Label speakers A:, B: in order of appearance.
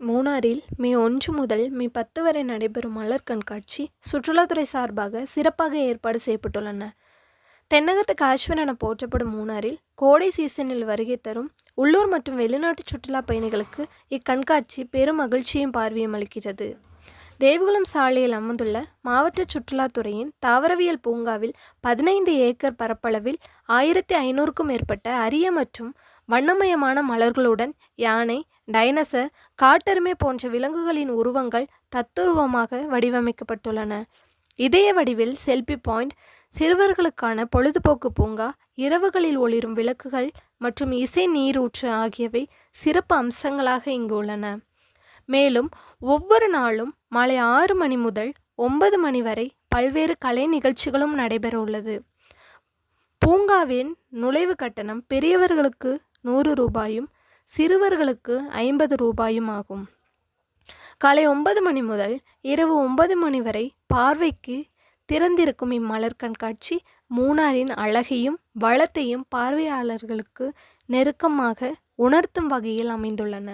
A: மூணாறில் மே 1 முதல் மே 10 வரை நடைபெறும் மலர் கண்காட்சி சுற்றுலாத்துறை சார்பாக சிறப்பாக ஏற்பாடு செய்யப்பட்டுள்ளன. தென்னகத்து காஷ்மீர் என போற்றப்படும் மூணாறில் கோடை சீசனில் வருகை தரும் உள்ளூர் மற்றும் வெளிநாட்டு சுற்றுலா பயணிகளுக்கு இக்கண்காட்சி பெரும் மகிழ்ச்சியும் பார்வையும் அளிக்கிறது. தேவகுளம் சாலையில் அமைந்துள்ள மாவட்ட சுற்றுலாத்துறையின் தாவரவியல் பூங்காவில் 15 ஏக்கர் பரப்பளவில் 1500க்கும் மேற்பட்ட அரிய மற்றும் வண்ணமயமான மலர்களுடன் யானை, டைனசர், காட்டெருமை போன்ற விலங்குகளின் உருவங்கள் தத்துரூபமாக வடிவமைக்கப்பட்டுள்ளன. இதய வடிவில் செல்பி பாயிண்ட், சிறுவர்களுக்கான பொழுதுபோக்கு பூங்கா, இரவுகளில் ஒளிரும் விளக்குகள் மற்றும் இசை நீரூற்று ஆகியவை சிறப்பு அம்சங்களாக இங்கு உள்ளன. மேலும் ஒவ்வொரு நாளும் மாலை 6 மணி முதல் 9 மணி வரை பல்வேறு கலை நிகழ்ச்சிகளும் நடைபெற உள்ளது. பூங்காவின் நுழைவு கட்டணம் பெரியவர்களுக்கு 100 ரூபாயும் சிறுவர்களுக்கு 50 ரூபாயும் ஆகும். காலை 9 மணி முதல் இரவு 9 மணி வரை பார்வைக்கு திறந்திருக்கும் இம்மலர் கண்காட்சி மூணாறின் அழகையும் வளத்தையும் பார்வையாளர்களுக்கு நெருக்கமாக உணர்த்தும் வகையில் அமைந்துள்ளன.